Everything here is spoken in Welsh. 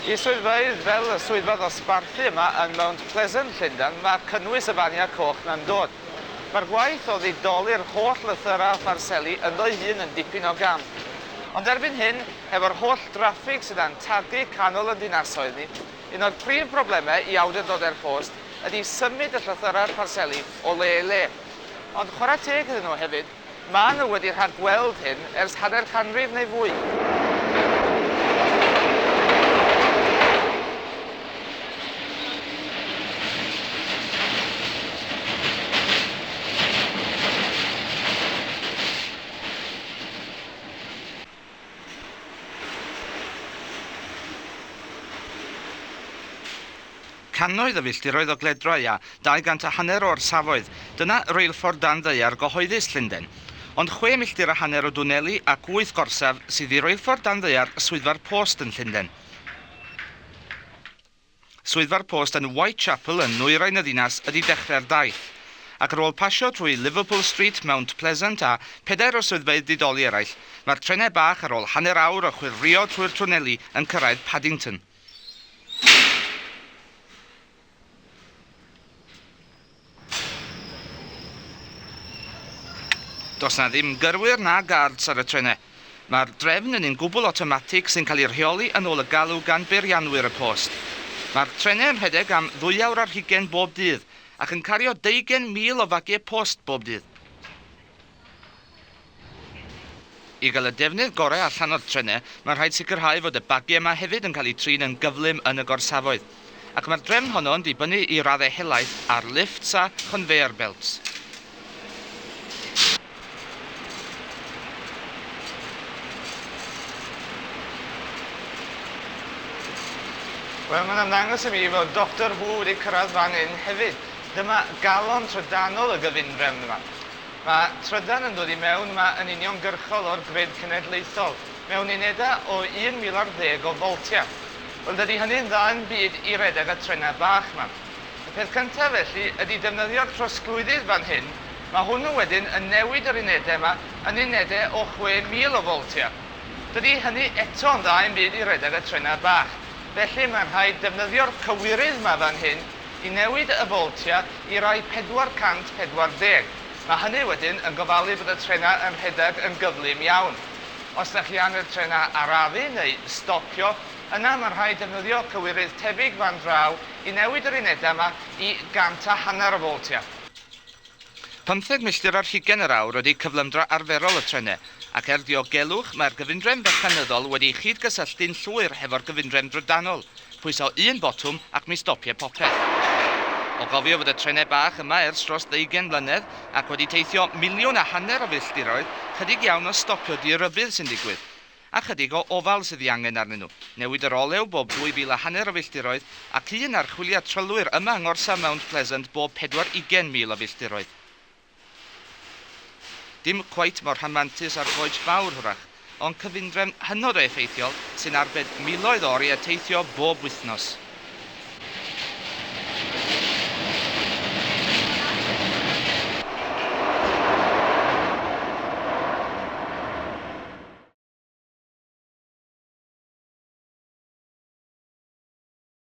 I swyddfeydd fel y swyddfa ddosbarthu yma yn Mount Pleasant, Llundain, mae cynnwys y faniau coch na'n dod. Mae'r gwaith o ddidoli'r holl lythyrau pharseli ynddo hun yn dipyn o gam. Ond erbyn hyn, efo'r holl draffig sydd yn tagu canol yn dinasoedd ni, un o'r prif broblemau i awdurdodau'r post ydy symud y lythyrau'r pharseli o le i le. Ond chwarae teg iddyn nhw hefyd, maen nhw wedi rhagweld hyn ers hanner canrif neu fwy. Cannoedd o filltiroedd o gledroi a 250 o'r safoedd. Dyna rheilffordd danddaear gyhoeddus Llundain. Ond 6 milltir a hanner o dwneli ac 8 gorsaf sydd i rheilffordd danddaear swyddfa'r post yn Llundain. Swyddfa'r post yn Whitechapel yn nwyrain y ddinas ydy dechrau'r daith. Ac ar ôl pasio trwy Liverpool Street, Mount Pleasant a 4 o swyddfeydd ddidoli eraill, mae'r trenau bach ar ôl hanner awr o chwilrio trwy'r twneli yn cyrraedd Paddington. Does na ddim gyrwyr na gards ar y trenau. Mae'r drefn yn un gwbl automatig sy'n cael ei rheoli yn ôl y galw gan beirianwyr y post. Mae'r trenau yn rhedeg am 2 awr ar 20 bob dydd ac yn cario 20,000 o fagiau post bob dydd. I gael y defnydd gorau allan o'r trenau, mae'n rhaid sicrhau fod y bagiau yma hefyd yn cael eu trin yn gyflym yn y gorsafoedd. Ac mae'r drefn honno yn dibynnu i raddau helaeth ar lifts a conveyor belts. Wel, mae'n ymddangos i mi fod Dr Who wedi cyrraedd fan hyn hefyd. Dyma galon trydanol y gyfundrefn yma. Mae trydan yn dod i mewn yma yn uniongyrchol o'r grid cenedlaethol, mewn unedau o 1,010 o foltia. Wel, dydy hynny'n dda yn byd i redeg y trenau bach yma. Y peth cyntaf felly ydy defnyddio'r trosglwyddydd fan hyn. Mae hwnnw wedyn yn newid yr unedau yma yn unedau o 6,000 o foltia. Dydy hynny eto'n dda yn byd i redeg y trenau bach. Felly mae'n rhaid defnyddio'r cywirydd yma fan hyn i newid y foltia i rai 440. Mae hynny wedyn yn gofalu bod y trenau yn rhedeg yn gyflym iawn. Os ydych chi angen y trenau arafu neu stopio, yna mae'n rhaid defnyddio cywirydd tebyg fan draw i newid yr unedau yma i 150 o foltia. 15 milltir ar 20 yr awr wedi cyflymdra arferol y trenau, ac er diogelwch mae'r gyfundrefn fechanyddol wedi chydgysylltu'n llwyr hefo'r gyfundrefn drydanol, pwyso un botwm ac mi stopiau popeth. O gofio fod y trenau bach yma ers dros 20 mlynedd ac wedi teithio 1,5 miliwn o filltiroedd, chydig iawn o stopio di-rybydd sy'n digwydd, a chydig o ofal sydd ei angen arnyn nhw. Newid yr olew bob 2,500 o filltiroedd ac un archwiliad trylwyr yma yng ngorsa Mount Pleasant bob 40,000 o filltiroedd. Dim cweit mor rhamantus ar goed fawr hwrach, ond cyfundrefn hynod o effeithiol sy'n arbed miloedd o oriau teithio bob wythnos.